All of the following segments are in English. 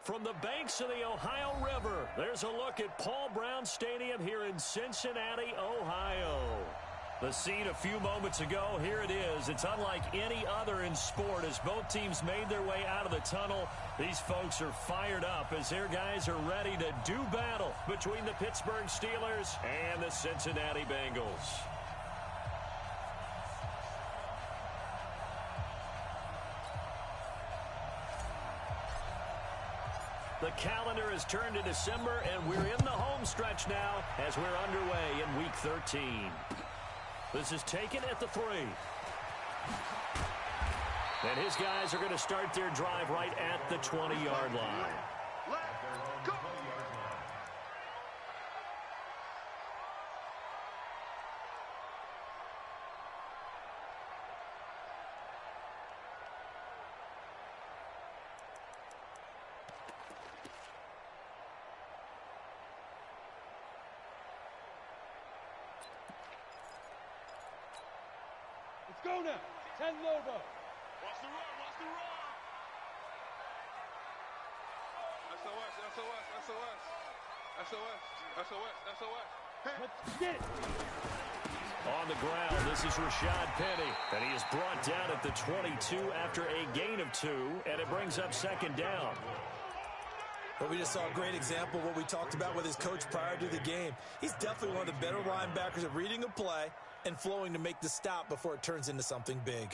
From the banks of the Ohio River, there's a look at Paul Brown Stadium here in Cincinnati, Ohio. The scene a few moments ago, here it is. It's unlike any other in sport as both teams made their way out of the tunnel. These folks are fired up as their guys are ready to do battle between the Pittsburgh Steelers and the Cincinnati Bengals. The calendar has turned to December, and we're in the home stretch now as we're underway in Week 13. This is taken at the 3. And his guys are going to start their drive right at the 20-yard line. Let's go! Let's go now. 10 Lobo. Watch the run, watch the run. SOS, SOS, SOS. SOS, SOS, SOS. Hey. Let's get it. On the ground, this is Rashad Penny, and he is brought down at the 22 after a gain of 2, and it brings up second down. But we just saw a great example of what we talked about with his coach prior to the game. He's definitely one of the better linebackers at reading a play and flowing to make the stop before it turns into something big.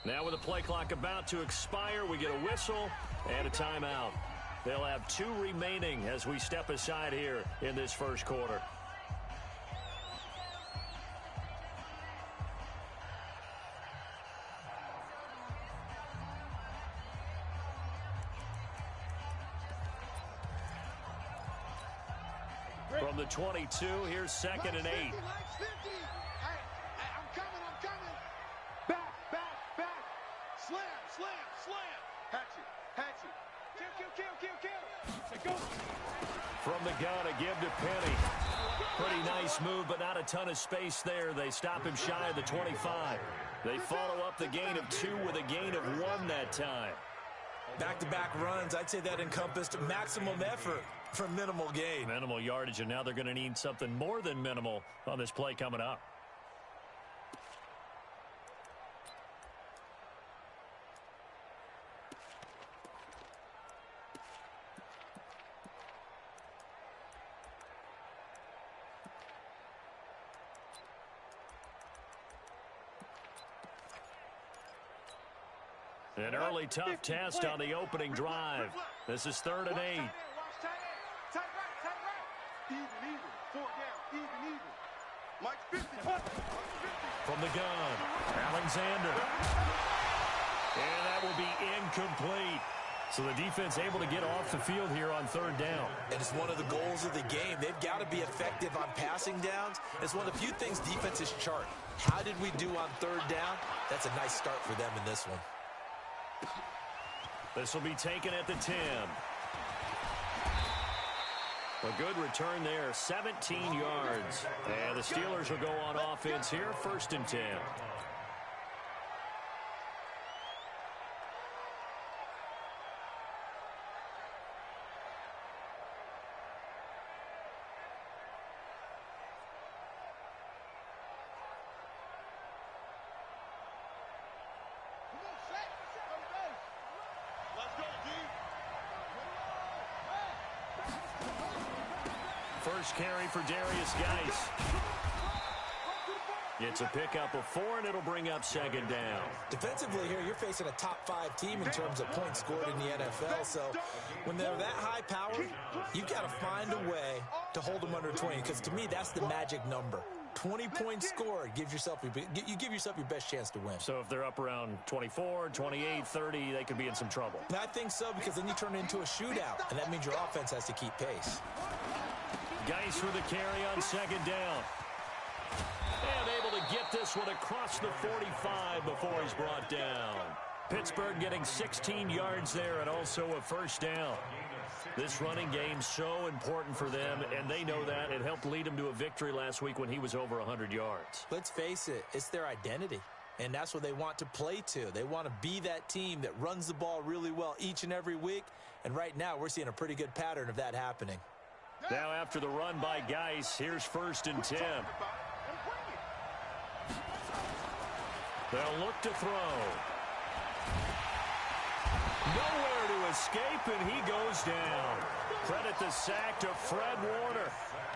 Now with the play clock about to expire, we get a whistle and a timeout. They'll have 2 remaining as we step aside here in this first quarter. From the 22, here's 2nd and 8. Hey, I'm coming. Back. Slam. Hatchet. Kill. From the gun, a give to Penny. Pretty nice move, but not a ton of space there. They stop him shy of the 25. They follow up the gain of 2 with a gain of 1 that time. Back-to-back runs, I'd say that encompassed maximum effort for minimal gain. Minimal yardage, and now they're going to need something more than minimal on this play coming up. An early tough test on the opening drive. This is 3rd and 8. Tight right. Even. 4 down. Even. Mike's 50. From the gun, Alexander. And that will be incomplete. So the defense able to get off the field here on 3rd down. And it's one of the goals of the game. They've got to be effective on passing downs. It's one of the few things defenses chart. How did we do on 3rd down? That's a nice start for them in this one. This will be taken at the 10. A good return there, 17 yards. And the Steelers will go on offense here, 1st and 10. First carry for Darius Geis. It's a pickup of 4, and it'll bring up 2nd down. Defensively here, you're facing a top 5 team in terms of points scored in the NFL. So when they're that high powered, you've got to find a way to hold them under 20. Because to me, that's the magic number. 20 points scored gives yourself you give yourself your best chance to win. So if they're up around 24, 28, 30, they could be in some trouble. And I think so, because then you turn it into a shootout, and that means your offense has to keep pace. Geis with a carry on 2nd down. And able to get this one across the 45 before he's brought down. Pittsburgh getting 16 yards there and also a first down. This running game so important for them, and they know that. It helped lead them to a victory last week when he was over 100 yards. Let's face it, it's their identity, and that's what they want to play to. They want to be that team that runs the ball really well each and every week, and right now we're seeing a pretty good pattern of that happening. Now after the run by Geis, here's 1st and 10. They'll look to throw. Nowhere to escape, and he goes down. Credit the sack to Fred Warner.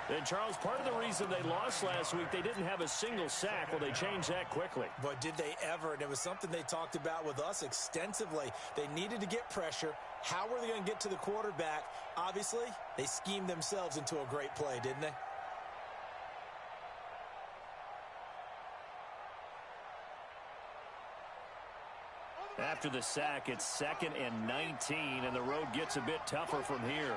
And, Charles, part of the reason they lost last week, they didn't have a single sack. Well, they changed that quickly. But did they ever? And it was something they talked about with us extensively. They needed to get pressure. How were they going to get to the quarterback? Obviously, they schemed themselves into a great play, didn't they? After the sack, it's 2nd and 19, and the road gets a bit tougher from here.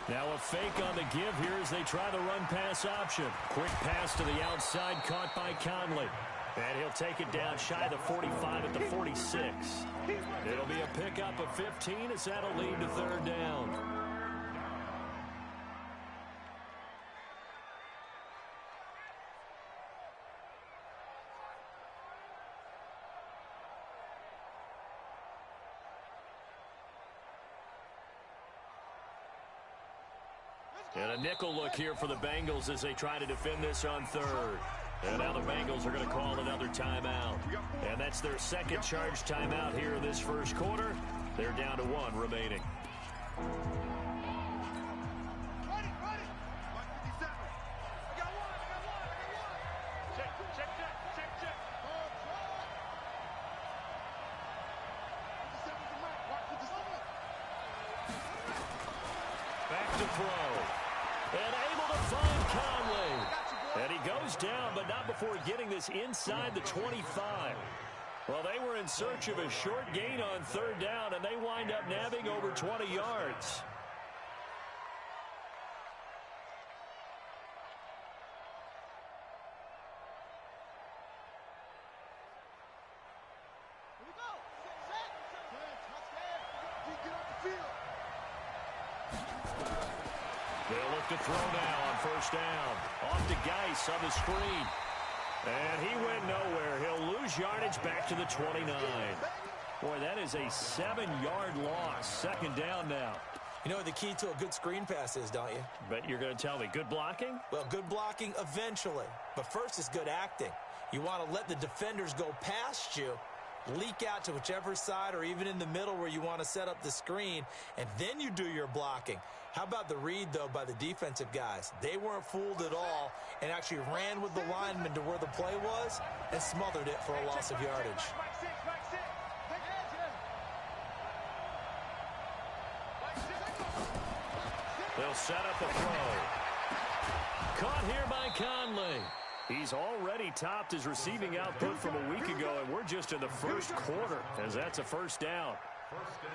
Now a fake on the give here as they try the run-pass option. Quick pass to the outside, caught by Conley. And he'll take it down shy of the 45 at the 46. It'll be a pickup of 15 as that'll lead to 3rd down. And a nickel look here for the Bengals as they try to defend this on 3rd. And now the Bengals are going to call another timeout. And that's their 2nd charge timeout here in this 1st quarter. They're down to 1 remaining. Back to throw. And able to find Conley. And he goes down, but not before getting this inside the 25. Well, they were in search of a short gain on 3rd down, and they wind up nabbing over 20 yards. They'll look to throw now on 1st down. Off to Geis on the screen. And he went nowhere. He'll lose yardage back to the 29. Boy, that is a 7-yard loss. 2nd down now. You know what the key to a good screen pass is, don't you? Bet you're going to tell me. Good blocking? Well, good blocking eventually. But first is good acting. You want to let the defenders go past you, leak out to whichever side or even in the middle where you want to set up the screen, and then you do your blocking. How about the read, though, by the defensive guys? They weren't fooled at all and actually ran with the lineman to where the play was and smothered it for a loss of yardage. They'll set up a throw. Caught here by Conley. He's already topped his receiving output from a week ago, and we're just in the 1st quarter as that's a 1st down.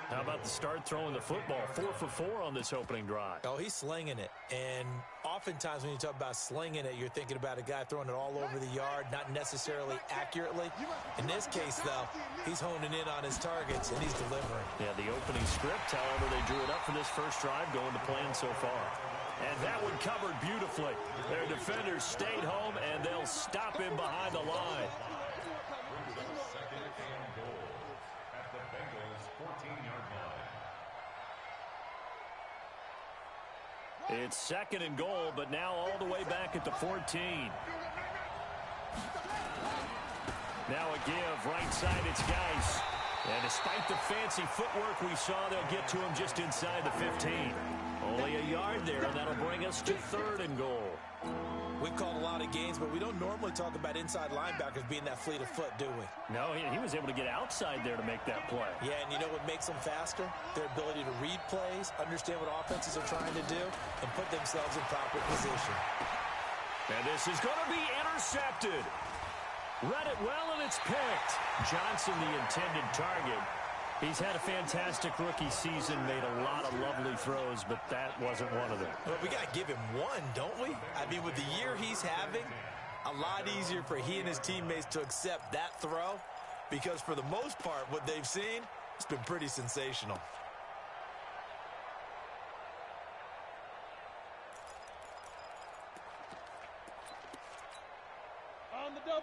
How about the start throwing the football? 4 for 4 on this opening drive. Oh, he's slinging it. And oftentimes when you talk about slinging it, you're thinking about a guy throwing it all over the yard, not necessarily accurately. In this case, though, he's honing in on his targets, and he's delivering. Yeah, the opening script, however, they drew it up for this 1st drive going to plan so far. And that one covered beautifully. Their defenders stayed home, and they'll stop him behind the line. It's 2nd and goal, but now all the way back at the 14. Now a give, right side, it's Geis. And despite the fancy footwork we saw, they'll get to him just inside the 15. Only a yard there, and that'll bring us to 3rd and goal. We've called a lot of games, but we don't normally talk about inside linebackers being that fleet of foot, do we? No, he was able to get outside there to make that play. Yeah, and you know what makes them faster? Their ability to read plays, understand what offenses are trying to do, and put themselves in proper position. And this is going to be intercepted. Read it well, and it's picked. Johnson, the intended target. He's had a fantastic rookie season, made a lot of lovely throws, but that wasn't one of them. Well, we got to give him one, don't we? I mean, with the year he's having, a lot easier for he and his teammates to accept that throw because for the most part, what they've seen, it's been pretty sensational.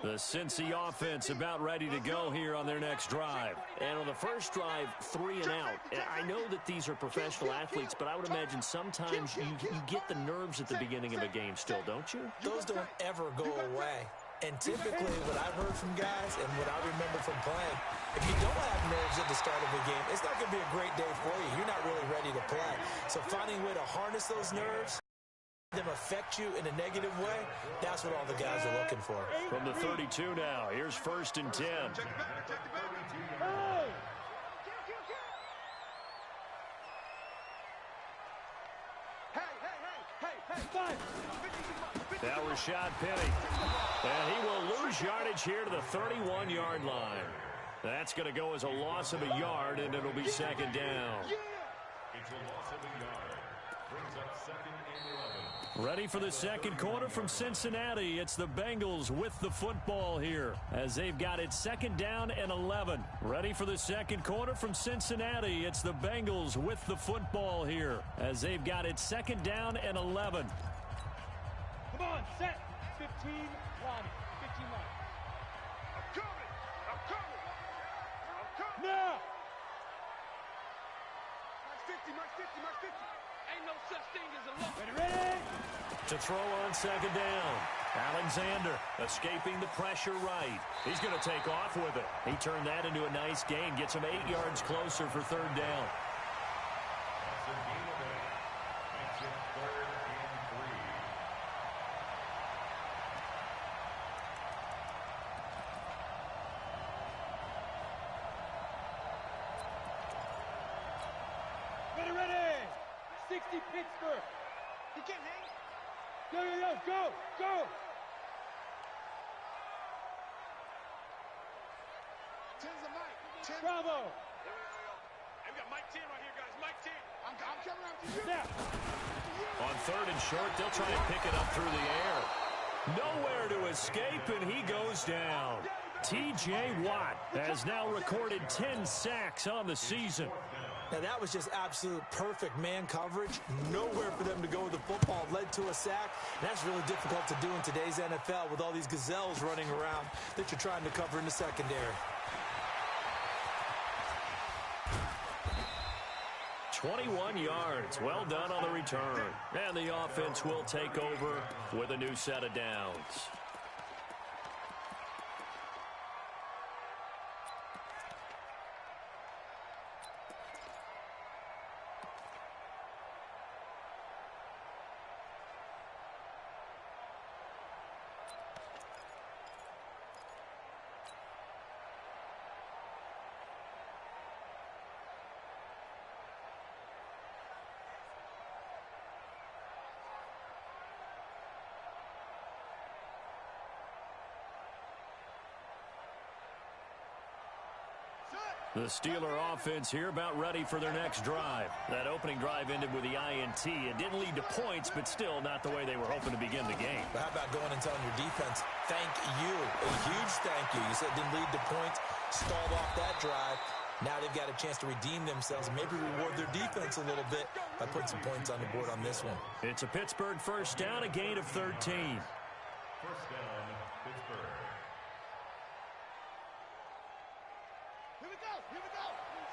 The Cincy offense about ready to go here on their next drive. And on the first drive, 3 and out. I know that these are professional athletes, but I would imagine sometimes you get the nerves at the beginning of a game still, don't you? Those don't ever go away. And typically what I've heard from guys and what I remember from playing, if you don't have nerves at the start of a game, it's not going to be a great day for you. You're not really ready to play. So finding a way to harness those nerves, them affect you in a negative way, that's what all the guys are looking for. From the 32 now, here's 1st and 10. Now Rashad Penny. And he will lose yardage here to the 31-yard line. That's going to go as a loss of a yard, and it'll be 2nd down. It's a loss of a yard. Brings up 2nd and 11. Ready for the second quarter from Cincinnati. It's the Bengals with the football here as they've got it 2nd down and 11. Ready for the second quarter from Cincinnati. It's the Bengals with the football here as they've got it 2nd down and 11. Come on, set. 15 line. 15 line. I'm coming. I'm coming. I'm coming. Now. Max 50, Max 50, Max 50. Ain't no such thing as a look. Ready? To throw on 2nd down. Alexander escaping the pressure right. He's going to take off with it. He turned that into a nice gain. Gets him 8 yards closer for 3rd down. That's a gain of 8. Makes it 3rd and 3. Ready. 60 Pittsburgh. He can't hang. Go. Ten's a Mike. 10. Bravo. Hey, we got Mike 10 right here, guys. Mike 10. I'm coming after you. Snap. On 3rd and short, they'll try and pick it up through the air. Nowhere to escape, and he goes down. T.J. Watt has now recorded 10 sacks on the season. Now, that was just absolute perfect man coverage. Nowhere for them to go with the football. Led to a sack. And that's really difficult to do in today's NFL with all these gazelles running around that you're trying to cover in the secondary. 21 yards. Well done on the return. And the offense will take over with a new set of downs. The Steeler offense here about ready for their next drive. That opening drive ended with the INT. It didn't lead to points, but still not the way they were hoping to begin the game. But how about going and telling your defense, thank you, a huge thank you. You said it didn't lead to points, stalled off that drive. Now they've got a chance to redeem themselves and maybe reward their defense a little bit by putting some points on the board on this one. It's a Pittsburgh 1st down, a gain of 13. 1st down, Pittsburgh. Here we go. Pittsburgh.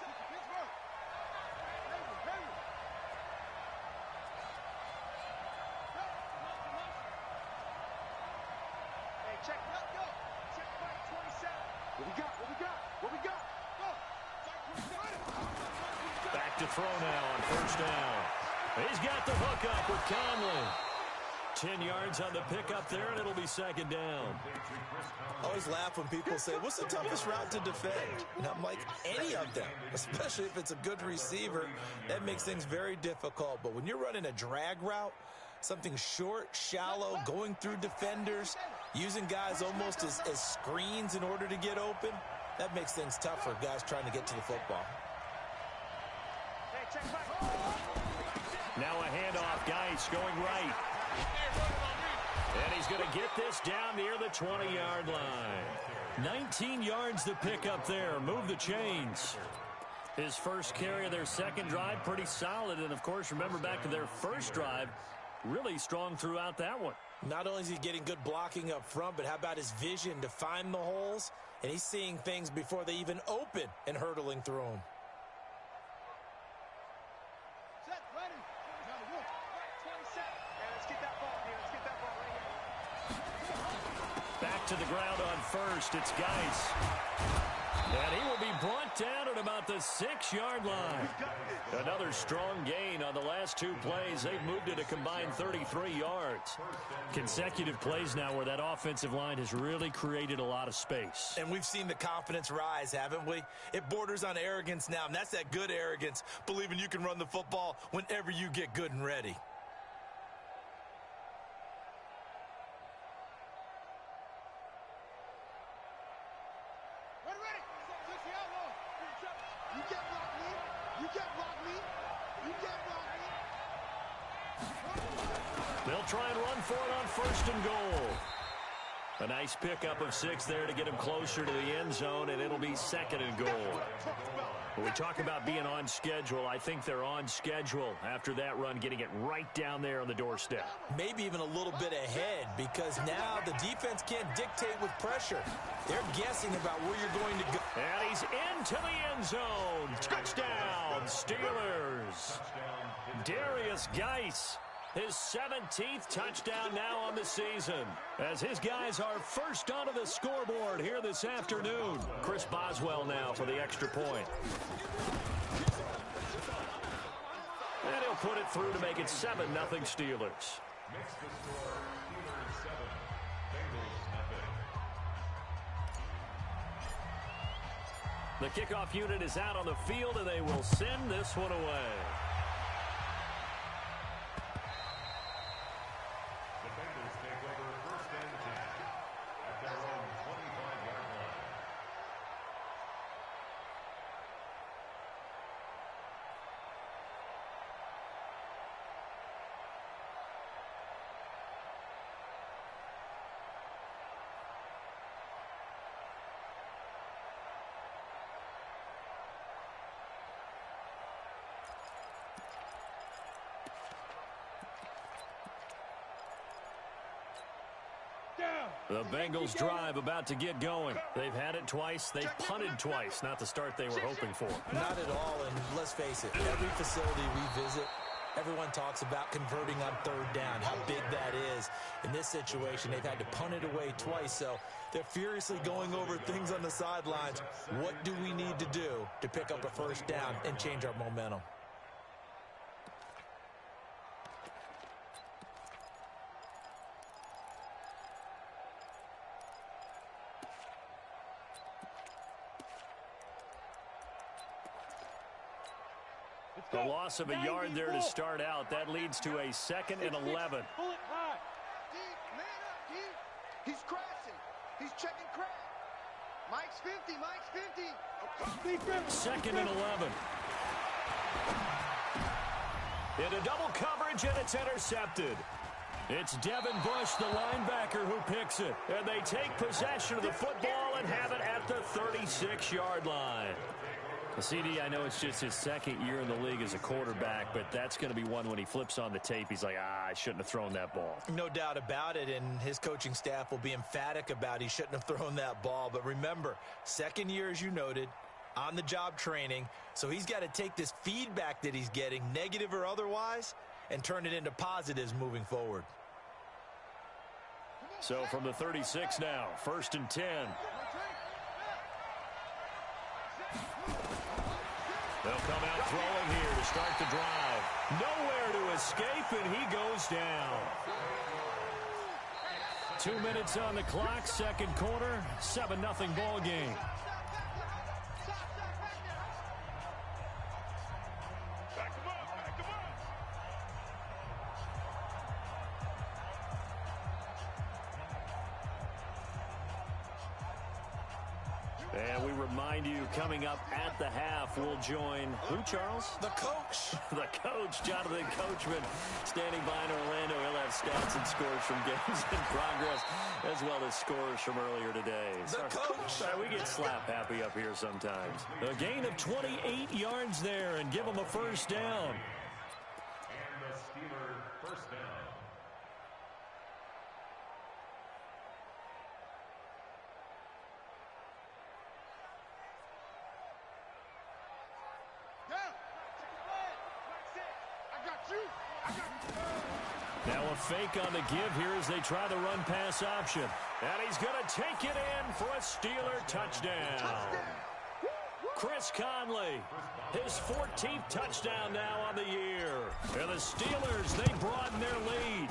Hey, check. Go. Check Mike 27. What we got? Go. Back to throw now on 1st down. He's got the hook up with Conley. 10 yards on the pickup there, and it'll be 2nd down. I always laugh when people say, what's the toughest route to defend? And I'm like, any of them, especially if it's a good receiver. That makes things very difficult. But when you're running a drag route, something short, shallow, going through defenders, using guys almost as screens in order to get open, that makes things tough for guys trying to get to the football. Hey, check Mike. Now a handoff, Geis going right. And he's going to get this down near the 20-yard line. 19 yards to pick up there. Move the chains. His first carry of their second drive, pretty solid. And, of course, remember back to their first drive, really strong throughout that one. Not only is he getting good blocking up front, but how about his vision to find the holes? And he's seeing things before they even open and hurdling through them. Set, ready. Right, 27. Yeah, let's get that ball here. Let's get that ball right here. Back to the ground on first. It's Geis. And he will be brought down at about the 6-yard line. Another strong gain on the last two plays. They've moved it a combined 33 yards. Consecutive plays now where that offensive line has really created a lot of space. And we've seen the confidence rise, haven't we? It borders on arrogance now, and that's that good arrogance, believing you can run the football whenever you get good and ready. They'll try and run for it on first and goal. A nice pickup of 6 there to get him closer to the end zone, and it'll be second and goal. When we talk about being on schedule, I think they're on schedule after that run, getting it right down there on the doorstep. Maybe even a little bit ahead, because now the defense can't dictate with pressure. They're guessing about where you're going to go. And he's into the end zone. Touchdown, Steelers. Darius Geis. His 17th touchdown now on the season, as his guys are first onto the scoreboard here this afternoon. Chris Boswell now for the extra point. And he'll put it through to make it 7-0 Steelers. Makes the score Steelers 7, Bengals nothing. The kickoff unit is out on the field, and they will send this one away. The Bengals drive about to get going. They've had it twice. They've punted twice. Not the start they were hoping for. Not at all, and let's face it, every facility we visit, everyone talks about converting on third down, how big that is. In this situation, they've had to punt it away twice, so they're furiously going over things on the sidelines. What do we need to do to pick up a first down and change our momentum? The loss of a yard there to start out. That leads to a 2nd and 11. Deep, man up, deep. He's crashing. He's checking crash. Mike's 50, Mike's 50. 2nd and 11. Into double coverage, and it's intercepted. It's Devin Bush, the linebacker, who picks it. And they take possession of the football and have it at the 36-yard line. CD, I know it's just his 2nd year in the league as a quarterback, but that's going to be one when he flips on the tape. He's like, I shouldn't have thrown that ball. No doubt about it, and his coaching staff will be emphatic about he shouldn't have thrown that ball. But remember, 2nd year, as you noted, on-the-job training, so he's got to take this feedback that he's getting, negative or otherwise, and turn it into positives moving forward. So from the 36 now, 1st and 10. They'll come out throwing here to start the drive. Nowhere to escape, and he goes down. 2 minutes on the clock, 2nd quarter, 7-0 ball game. And we remind you, coming up at the half, we'll join who, Charles? The coach. The coach, Jonathan Coachman, standing by in Orlando. He'll have stats and scores from games in progress, as well as scores from earlier today. The coach. Sorry, we get slap happy up here sometimes. A gain of 28 yards there, and give him a first down. And the Steeler first down. Now a fake on the give here as they try the run-pass option. And he's going to take it in for a Steeler touchdown. Chris Conley, his 14th touchdown now on the year. And the Steelers, they broaden their lead.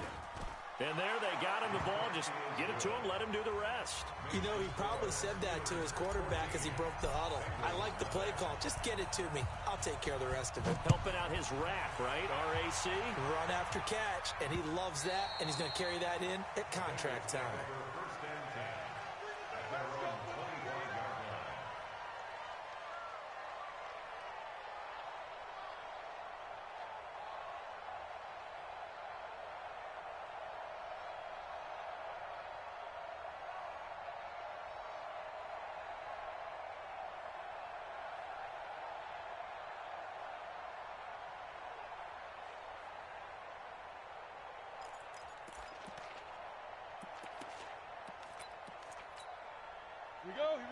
And there they got him the ball. Just get it to him, let him do the rest. You know, he probably said that to his quarterback as he broke the huddle. I like the play call. Just get it to me. I'll take care of the rest of it. Helping out his rack, right? RAC. Run after catch, and he loves that, and he's going to carry that in at contract time. First and 10. At their own 21-yard line.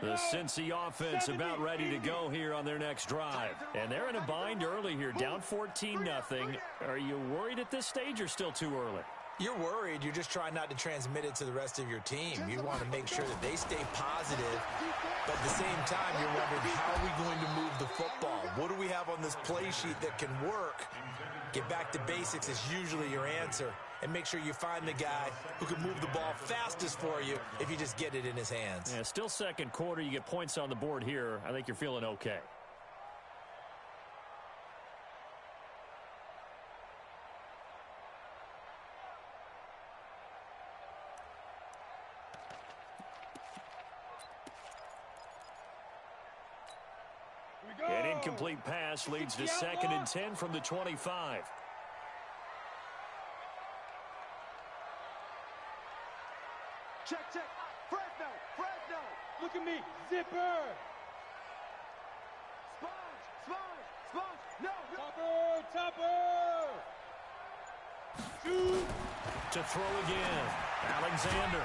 The Cincy offense about ready to go here on their next drive. And they're in a bind early here, down 14-0. Are you worried at this stage or still too early? You're worried. You're just trying not to transmit it to the rest of your team. You want to make sure that they stay positive, but at the same time, you're wondering, how are we going to move the football? What do we have on this play sheet that can work? Get back to basics is usually your answer, and make sure you find the guy who can move the ball fastest for you if you just get it in his hands. Yeah, still second quarter. You get points on the board here. I think you're feeling okay. An incomplete pass leads to 2nd and 10 from the 25. Check. Fresno. Look at me. Zipper. Sponge. No. Topper. Shoot. To throw again. Alexander.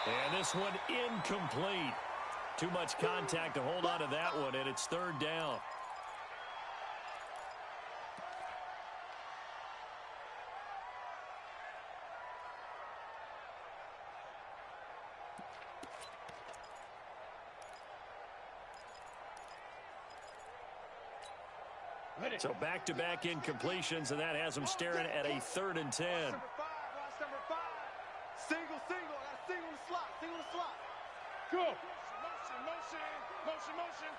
And this one incomplete. Too much contact to hold on to that one, and it's 3rd down. So back-to-back incompletions, and that has them staring at a 3rd and 10. Watch number 5. Single. I got a single in the slot. Go. Motion.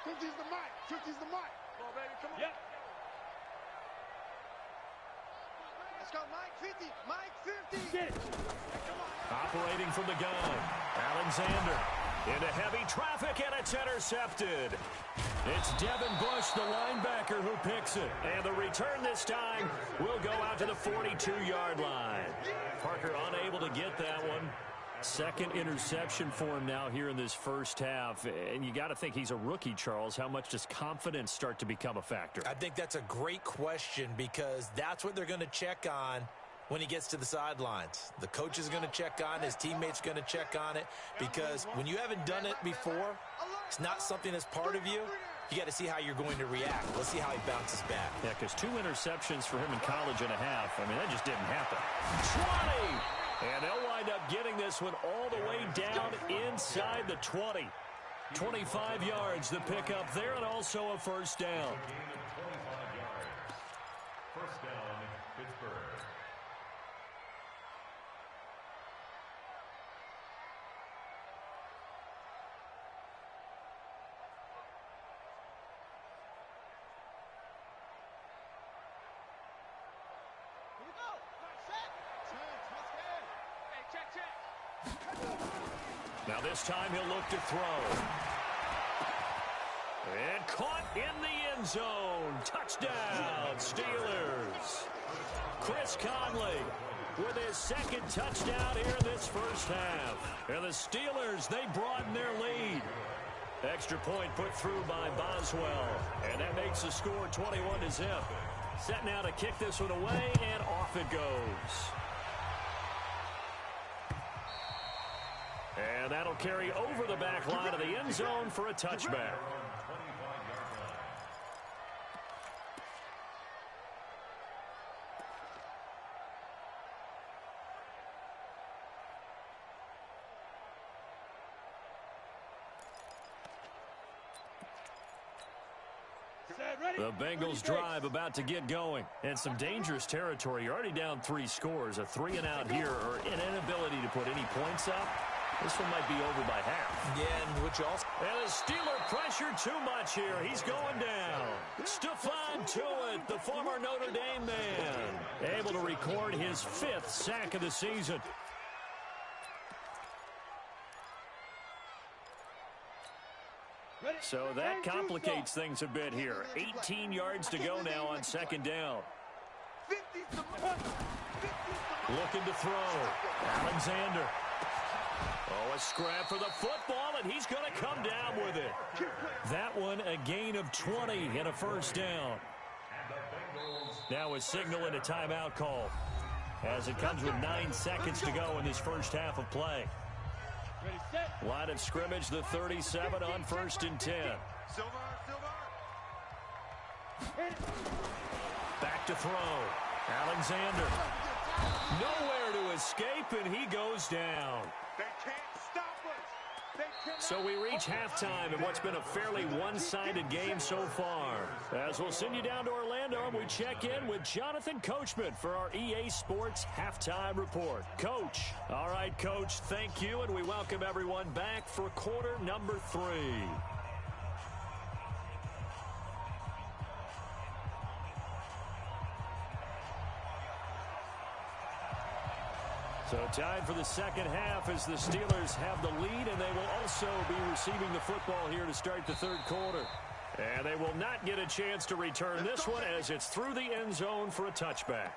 Cookie's the mic. Come on, baby. Come on. Yep. Let's go, Mike 50. Get it. Operating from the gun. Alexander into heavy traffic, and it's intercepted. It's Devin Bush, the linebacker, who picks it. And the return this time will go out to the 42-yard line. Parker unable to get that one. 2nd interception for him now here in this first half. And you got to think he's a rookie, Charles. How much does confidence start to become a factor? I think that's a great question, because that's what they're going to check on when he gets to the sidelines. The coach is going to check on, his teammates going to check on it, because when you haven't done it before, it's not something that's part of you. You got to see how you're going to react. Let's see how he bounces back. Yeah, because 2 interceptions for him in college and a half. I mean, that just didn't happen. 20! And they'll wind up getting this one all the way down inside the 20. 25 yards, the pickup there, and also a first down. Gain of 25 yards. First down, Pittsburgh. Now this time he'll look to throw. And caught in the end zone. Touchdown, Steelers. Chris Conley with his second touchdown here in this first half. And the Steelers, they broaden their lead. Extra point put through by Boswell. And that makes the score 21-0. Set now to kick this one away, and off it goes. And that'll carry over the back line of the end zone for a touchback. The Bengals drive about to get going. And some dangerous territory. You're already down 3 scores. A 3-and-out here, or an inability to put any points up. This one might be over by half. Yeah, and which also... And the Steeler pressure too much here. He's going down. Stephon Tuitt, the former Notre Dame man, able to record his 5th sack of the season. So that complicates things a bit here. 18 yards to go now on second down. Looking to throw. Alexander. Oh, a scrap for the football, and he's going to come down with it. That one a gain of 20 and a first down. Now a signal and a timeout call, as it comes with 9 seconds to go in this first half of play. Line of scrimmage, the 37 on 1st and 10. Back to throw. Alexander. Nowhere to escape, and he goes down. They can't stop us. So we reach halftime in what's been a fairly one-sided game so far. As we'll send you down to Orlando, and we check in with Jonathan Coachman for our EA Sports Halftime Report. Coach. All right, Coach, thank you, and we welcome everyone back for quarter number 3. So time for the second half as the Steelers have the lead, and they will also be receiving the football here to start the third quarter. And they will not get a chance to return this one as it's through the end zone for a touchback.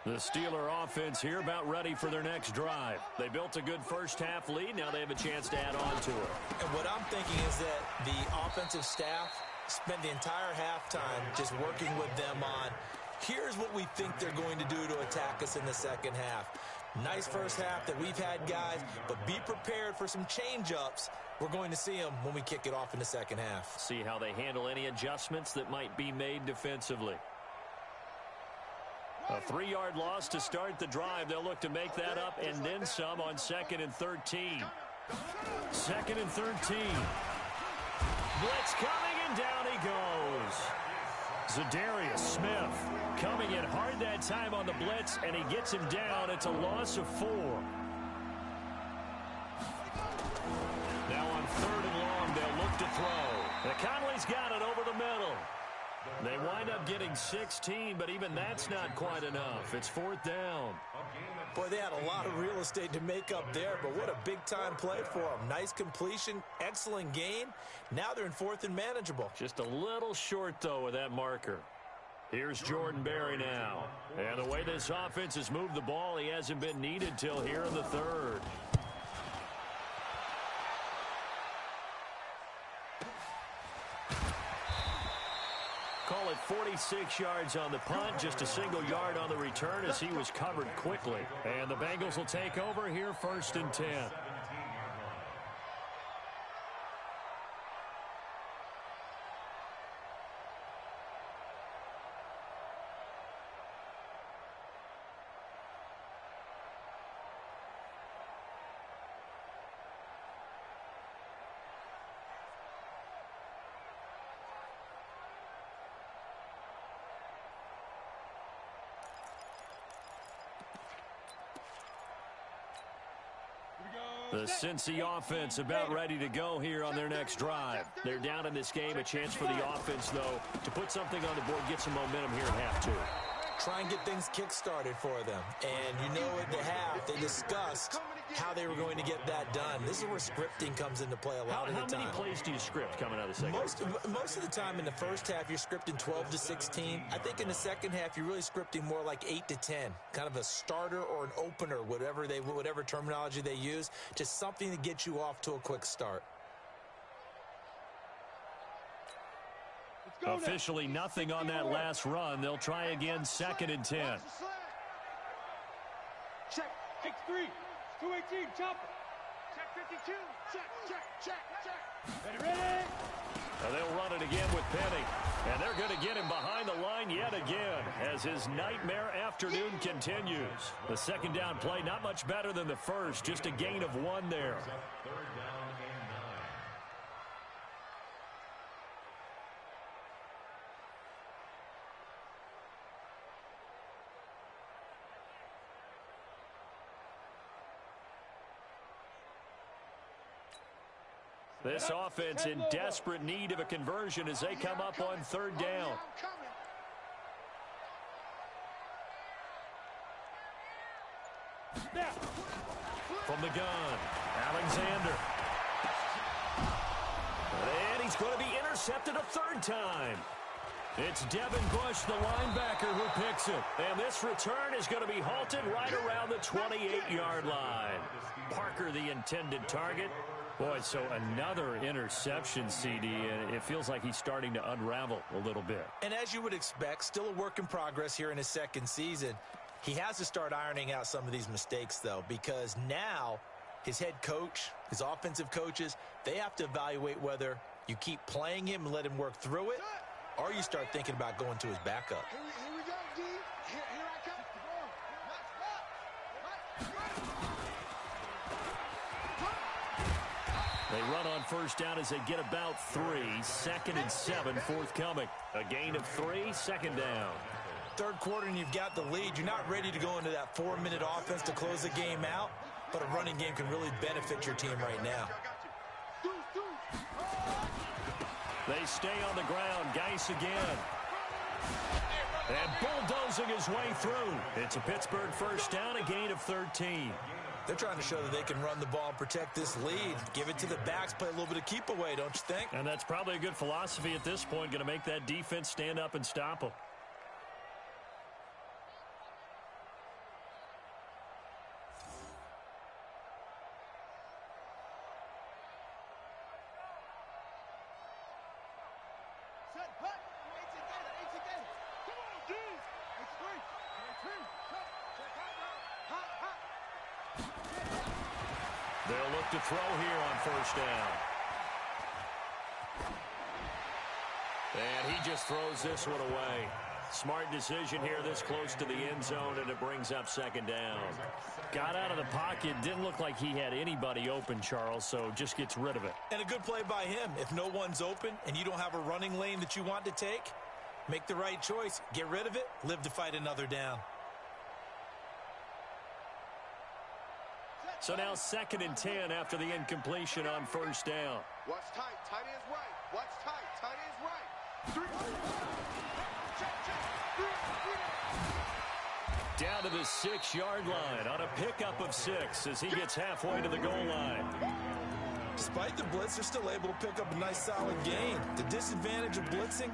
The Steeler offense here about ready for their next drive. They built a good first half lead. Now they have a chance to add on to it. And what I'm thinking is that the offensive staff spent the entire halftime just working with them on, here's what we think they're going to do to attack us in the second half. Nice first half that we've had, guys, but be prepared for some change-ups. We're going to see them when we kick it off in the second half. See how they handle any adjustments that might be made defensively. A 3-yard loss to start the drive. They'll look to make that up and then some on 2nd and 13. 2nd and 13. Blitz coming, and down he goes. Za'Darius Smith coming in hard that time on the blitz, and he gets him down. It's a loss of 4. Now on 3rd and long, they'll look to throw. And Conley's got it over the middle. They wind up getting 16, but even that's not quite enough. It's 4th down. Boy, they had a lot of real estate to make up there, but what a big-time play for them. Nice completion, excellent gain. Now they're in 4th and manageable. Just a little short, though, with that marker. Here's Jordan Berry now. And the way this offense has moved the ball, he hasn't been needed till here in the 3rd. Call it 46 yards on the punt, just a single yard on the return as he was covered quickly. And the Bengals will take over here 1st and 10. The Cincy offense about ready to go here on their next drive. They're down in this game. A chance for the offense, though, to put something on the board, get some momentum here at half two. Try and get things kick-started for them. And you know at the half, they discussed how they were going to get that done. This is where scripting comes into play a lot of the time. How many plays do you script coming out of the second? Most of the time in the first half, you're scripting 12 to 16. I think in the second half, you're really scripting more like 8 to 10. Kind of a starter or an opener, whatever terminology they use. Just something to get you off to a quick start. Officially nothing on that last run. They'll try again, 2nd and 10. Check. X3. 218. Chopper. Check 52. Check. Ready. Now they'll run it again with Penny. And they're going to get him behind the line yet again as his nightmare afternoon continues. The second down play, not much better than the first. Just a gain of 1 there. Third down and 9. This offense in desperate need of a conversion as they come up on 3rd down. From the gun, Alexander. And he's going to be intercepted a 3rd time. It's Devin Bush, the linebacker, who picks it. And this return is going to be halted right around the 28-yard line. Parker, the intended target. Boy, so another interception, CD, and it feels like he's starting to unravel a little bit. And as you would expect, still a work in progress here in his second season. He has to start ironing out some of these mistakes, though, because now his head coach, his offensive coaches, they have to evaluate whether you keep playing him and let him work through it, or you start thinking about going to his backup. Here we go, D. Here I come. They run on 1st down as they get about 3. 2nd and 7 forthcoming. A gain of 3, 2nd down. Third quarter and you've got the lead. You're not ready to go into that 4-minute offense to close the game out, but a running game can really benefit your team right now. They stay on the ground. Geis again. And bulldozing his way through. It's a Pittsburgh 1st down, a gain of 13. They're trying to show that they can run the ball and protect this lead. Give it to the backs, play a little bit of keep away, don't you think? And that's probably a good philosophy at this point, going to make that defense stand up and stop them. They'll look to throw here on 1st down. And he just throws this one away. Smart decision here this close to the end zone, and it brings up 2nd down. Got out of the pocket. Didn't look like he had anybody open, Charles, so just gets rid of it. And a good play by him. If no one's open and you don't have a running lane that you want to take, make the right choice. Get rid of it. Live to fight another down. So now 2nd and 10 after the incompletion on 1st down. Watch tight. Tight end's right. Watch tight. Tight end's right. Down to the 6-yard line on a pickup of 6 as he gets halfway to the goal line. Despite the blitz, they're still able to pick up a nice solid gain. The disadvantage of blitzing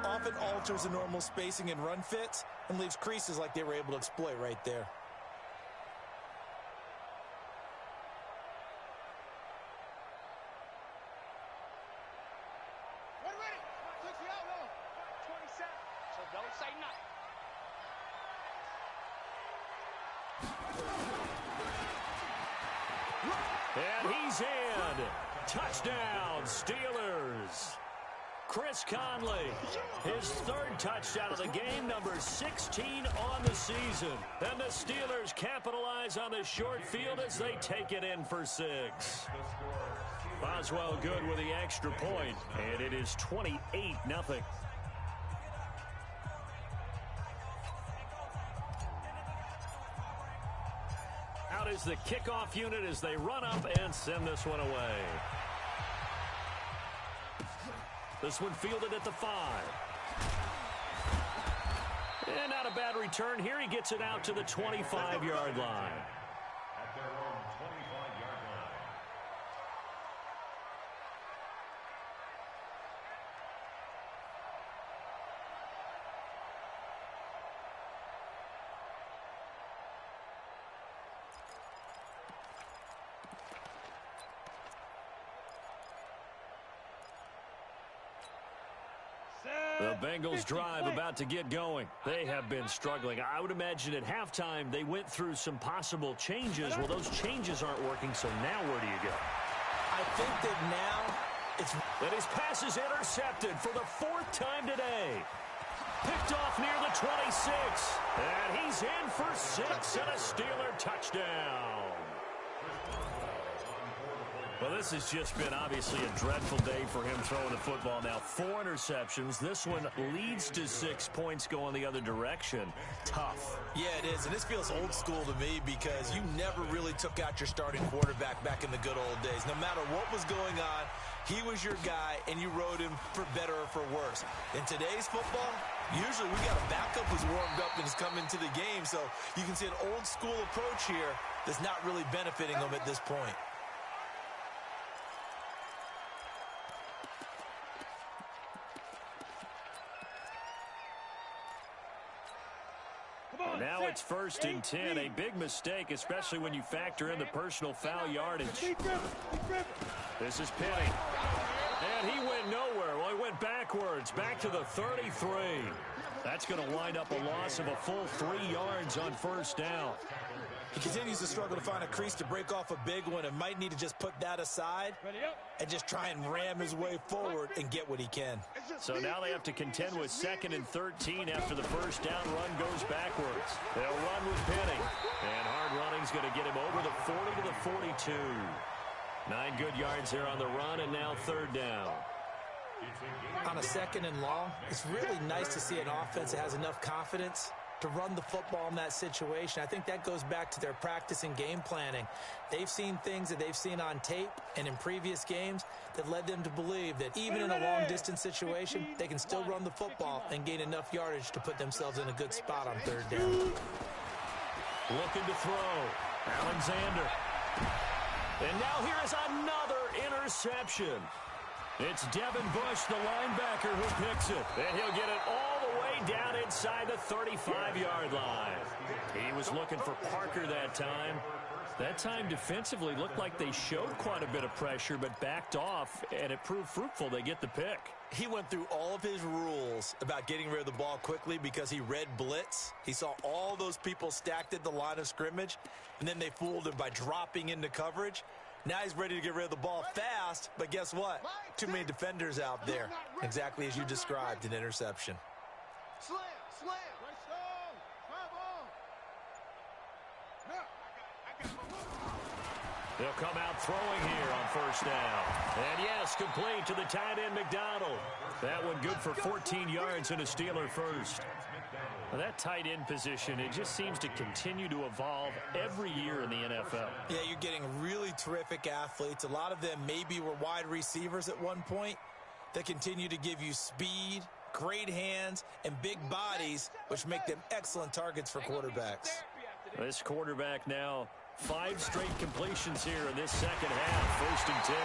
often alters the normal spacing and run fits and leaves creases like they were able to exploit right there. And he's in. Touchdown, Steelers. Chris Conley, his 3rd touchdown of the game, number 16 on the season. And the Steelers capitalize on the short field as they take it in for 6. Boswell good with the extra point, and it is 28-0. Out is the kickoff unit as they run up and send this one away. This one fielded at the 5. And not a bad return here. He gets it out to the 25-yard line. At their own 25-yard line. The Bengals drive about to get going. They have been struggling. I would imagine at halftime they went through some possible changes. Well, those changes aren't working, so now where do you go? I think that now it's... And his pass is intercepted for the 4th time today. Picked off near the 26. And he's in for 6 and a Steeler touchdown. Well, this has just been obviously a dreadful day for him throwing the football. Now, 4 interceptions. This one leads to 6 points going the other direction. Tough. Yeah, it is, and this feels old school to me because you never really took out your starting quarterback back in the good old days. No matter what was going on, he was your guy, and you rode him for better or for worse. In today's football, usually we got a backup who's warmed up and has come into the game, so you can see an old school approach here that's not really benefiting them at this point. Now it's 1st and 10. A big mistake, especially when you factor in the personal foul yardage. This is Penny. And he went nowhere. Well, he went backwards, back to the 33. That's going to wind up a loss of a full 3 yards on 1st down. He continues to struggle to find a crease to break off a big one and might need to just put that aside and just try and ram his way forward and get what he can. So now they have to contend with 2nd and 13 after the 1st down run goes backwards. They'll run with Penny. And hard running's going to get him over the 40 to the 42. 9 good yards there on the run, and now 3rd down. On a 2nd and long, it's really nice to see an offense that has enough confidence to run the football in that situation. I think that goes back to their practice and game planning. They've seen things that they've seen on tape and in previous games that led them to believe that even in a long-distance situation, they can still run the football and gain enough yardage to put themselves in a good spot on 3rd down. Looking to throw. Alexander. And now here is another interception. It's Devin Bush, the linebacker, who picks it. And he'll get it all the way down inside the 35-yard line. He was looking for Parker that time. That time defensively looked like they showed quite a bit of pressure but backed off, and it proved fruitful. They get the pick. He went through all of his rules about getting rid of the ball quickly because he read blitz. He saw all those people stacked at the line of scrimmage, and then they fooled him by dropping into coverage. Now he's ready to get rid of the ball fast, but guess what? Too many defenders out there. Exactly as you described, an interception. Slam, slam. They'll come out throwing here on 1st down. And yes, complete to the tight end, McDonald. That one good for 14 yards and a Steeler first. Well, that tight end position, it just seems to continue to evolve every year in the NFL. Yeah, you're getting really terrific athletes. A lot of them maybe were wide receivers at one point that continue to give you speed, great hands, and big bodies, which make them excellent targets for quarterbacks. This quarterback now, 5 straight completions here in this 2nd half. 1st and 10.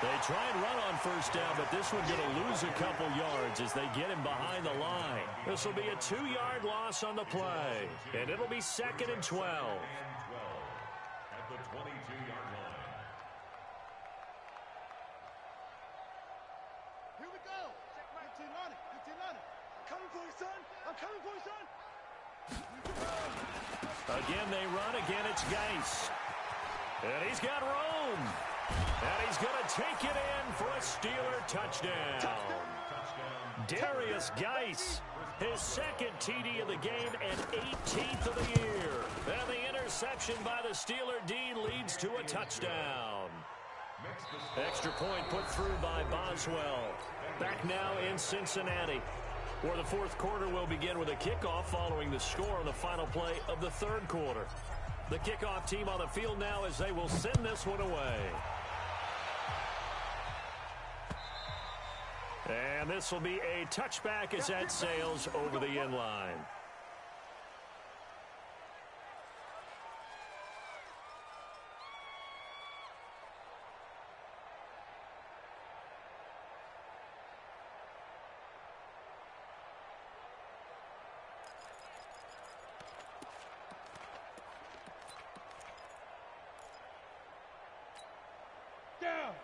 They try and run on 1st down, but this one's going to lose a couple yards as they get him behind the line. This will be a 2-yard loss on the play, and it'll be 2nd and 12. At the 22-yard line. Here we go. 15 on it. 15 on it. I'm coming for you, son. I'm coming for you, son. Again, they run. Again, it's Geis. And he's got room. And he's going to take it in for a Steeler touchdown. Darius Geis, his 2nd TD of the game and 18th of the year. And the interception by the Steeler D leads to a touchdown. Extra point put through by Boswell. Back now in Cincinnati, where the 4th quarter will begin with a kickoff following the score on the final play of the 3rd quarter. The kickoff team on the field now as they will send this one away. And this will be a touchback as that sails over the end line.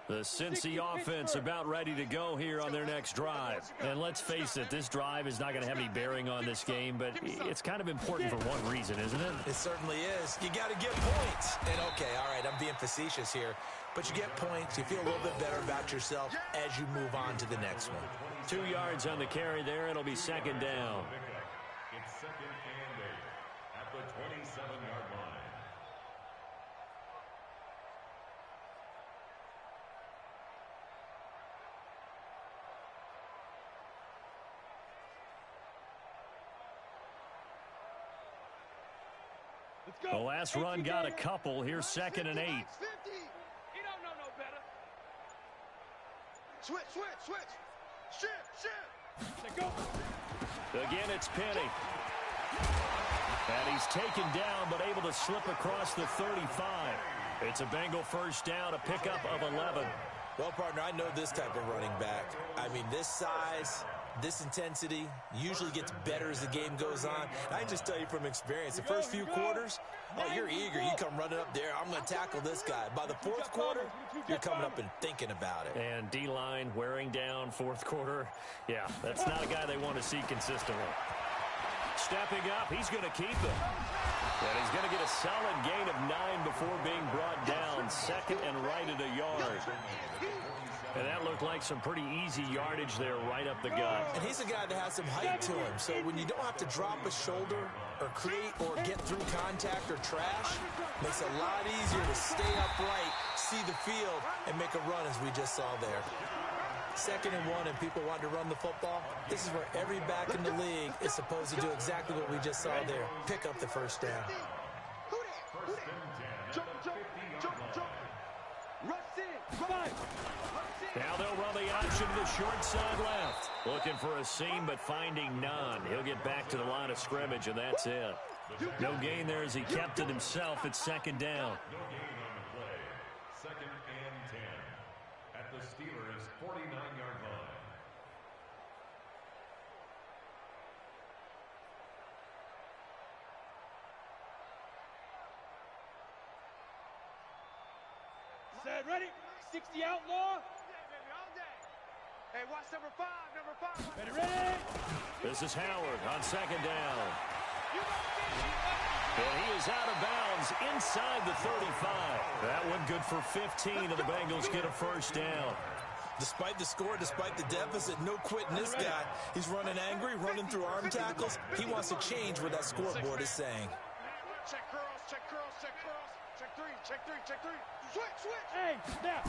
The Cincy offense about ready to go here on their next drive. And let's face it, this drive is not going to have any bearing on this game, but it's kind of important for one reason, isn't it? It certainly is. You got to get points. And, okay, all right, I'm being facetious here, but you get points. You feel a little bit better about yourself as you move on to the next one. 2 yards on the carry there. It'll be second down. It's second and 8 at the 27-yard line. The last run got a couple. Here's second and 8. You don't know no better. Switch. Shift. Go. Again, it's Penny. And he's taken down, but able to slip across the 35. It's a Bengal first down, a pickup of 11. Well, partner, I know this type of running back. I mean, this size, this intensity usually gets better as the game goes on. And I can just tell you from experience, the first few quarters, oh, you're eager. You come running up there, I'm going to tackle this guy. By the fourth quarter, you're coming up and thinking about it. And D-line wearing down fourth quarter. Yeah, that's not a guy they want to see consistently. Stepping up, he's going to keep it. And he's going to get a solid gain of 9 before being brought down. Second and right at a yard. And that looked like some pretty easy yardage there right up the gut. And he's a guy that has some height to him. So when you don't have to drop a shoulder or create or get through contact or trash, makes it a lot easier to stay upright, see the field, and make a run as we just saw there. Second and 1 and people want to run the football. This is where every back in the league is supposed to do exactly what we just saw there. Pick up the first down. Jump. Rush in. Now they'll run the option to the short side left. Looking for a seam, but finding none. He'll get back to the line of scrimmage, and that's it. No gain there as he kept it himself. It's second down. No gain on the play. Second and 10 at the Steelers' 49-yard line. Set, ready. 60 outlaw. Hey, watch number 5. Ready. This is Howard on second down. And he is out of bounds inside the 35. That one good for 15, and the Bengals get a first down. Despite the score, despite the deficit, no quitting this guy. He's running angry, running through arm tackles. He wants to change what that scoreboard is saying. Check curls. Check 3. Switch. Hey, snap.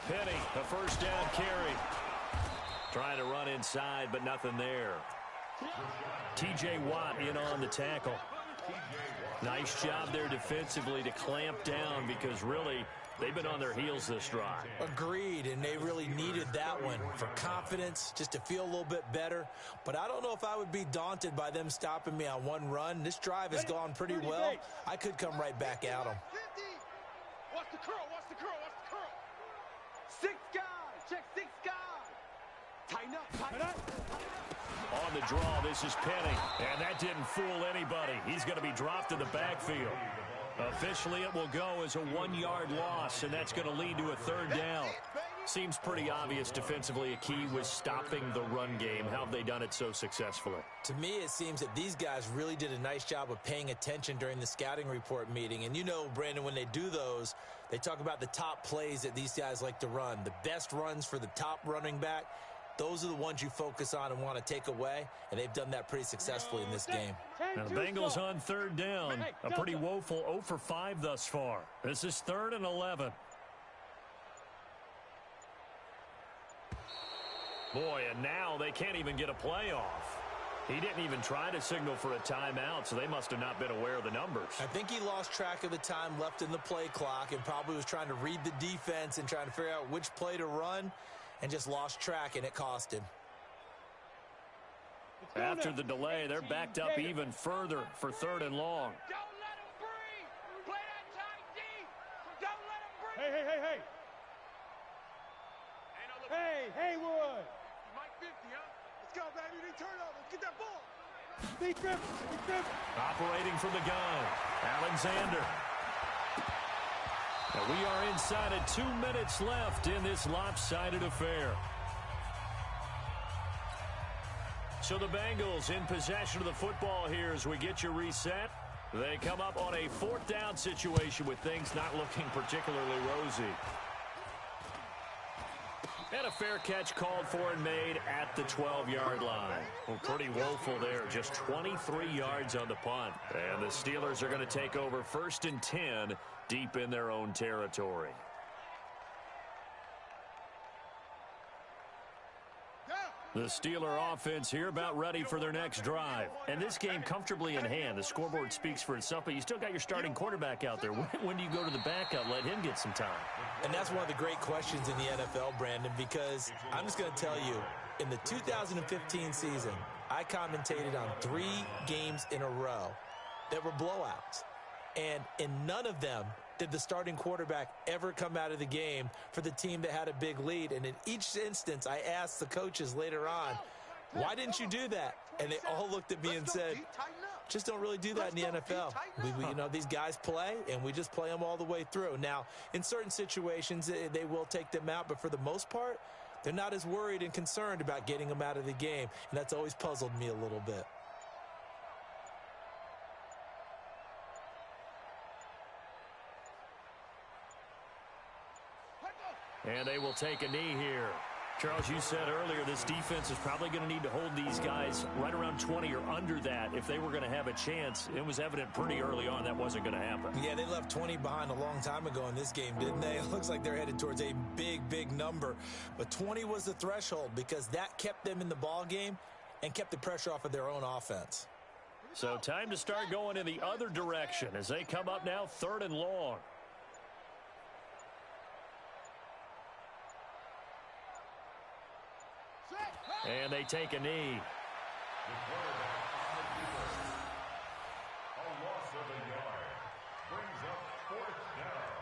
Penny, a first down carry. Trying to run inside, but nothing there. T.J. Watt in on the tackle. Nice job there defensively to clamp down because really they've been on their heels this drive. Agreed, and they really needed that one for confidence, just to feel a little bit better. But I don't know if I would be daunted by them stopping me on one run. This drive has gone pretty well. I could come right back at them. 50. Watch the curl. 6 guys. Check 6 guys. Tighten up. On the draw, this is Penny, and that didn't fool anybody. He's going to be dropped in the backfield. Officially, it will go as a 1-yard loss, and that's going to lead to a third down. Seems pretty obvious defensively a key was stopping the run game. How have they done it so successfully? To me, it seems that these guys really did a nice job of paying attention during the scouting report meeting. And you know, Brandon, when they do those, they talk about the top plays that these guys like to run. The best runs for the top running back, those are the ones you focus on and want to take away, and they've done that pretty successfully in this game. Now the Bengals on third down, a pretty woeful 0 for 5 thus far. This is 3rd and 11. Boy, and now they can't even get a play off. He didn't even try to signal for a timeout, so they must have not been aware of the numbers. I think he lost track of the time left in the play clock and probably was trying to read the defense and trying to figure out which play to run and just lost track, and it cost him. After the delay, they're backed up even further for 3rd and long. Don't let him breathe. Play that tight D. Don't let him breathe. Hey. Hey, Haywood. Mike 50, huh? Let's go, baby. They turn over. Let's get that ball. Defense. Operating from the gun, Alexander. And we are inside of 2 minutes left in this lopsided affair. So the Bengals in possession of the football here as we get you reset. They come up on a 4th down situation with things not looking particularly rosy. And a fair catch called for and made at the 12-yard line. Well, pretty woeful there. Just 23 yards on the punt. And the Steelers are going to take over 1st and 10 deep in their own territory. The Steeler offense here about ready for their next drive. And this game comfortably in hand. The scoreboard speaks for itself, but you still got your starting quarterback out there. When do you go to the backup? Let him get some time. And that's one of the great questions in the NFL, Brandon, because I'm just going to tell you, in the 2015 season, I commentated on 3 games in a row that were blowouts. And in none of them did the starting quarterback ever come out of the game for the team that had a big lead. And in each instance, I asked the coaches later on, why didn't you do that? And they all looked at me and said, just don't really do that in the NFL. You know, these guys play, and we just play them all the way through. Now, in certain situations, they will take them out, but for the most part, they're not as worried and concerned about getting them out of the game. And that's always puzzled me a little bit. And they will take a knee here. Charles, you said earlier this defense is probably going to need to hold these guys right around 20 or under that if they were going to have a chance. It was evident pretty early on that wasn't going to happen. Yeah, they left 20 behind a long time ago in this game, didn't they? It looks like they're headed towards a big number. But 20 was the threshold because that kept them in the ball game and kept the pressure off of their own offense. So time to start going in the other direction as they come up now 3rd and long. And they take a knee. A loss of a yard brings up 4th down.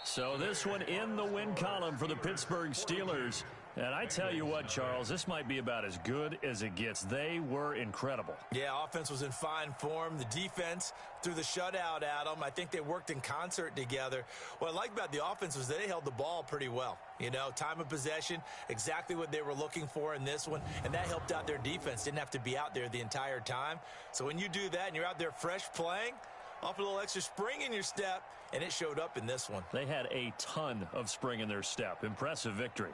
So this one in the win column for the Pittsburgh Steelers. And I tell you what, Charles, this might be about as good as it gets. They were incredible. Yeah, offense was in fine form. The defense threw the shutout at them. I think they worked in concert together. What I like about the offense was they held the ball pretty well. You know, time of possession, exactly what they were looking for in this one. And that helped out their defense. Didn't have to be out there the entire time. So when you do that and you're out there fresh playing, off a little extra spring in your step, and it showed up in this one. They had a ton of spring in their step. Impressive victory.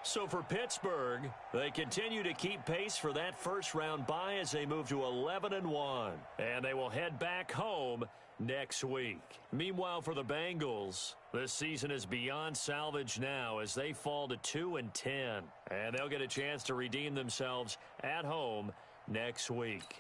So for Pittsburgh, they continue to keep pace for that first-round bye as they move to 11-1. And they will head back home next week. Meanwhile, for the Bengals, this season is beyond salvage now as they fall to 2-10. And they'll get a chance to redeem themselves at home next week.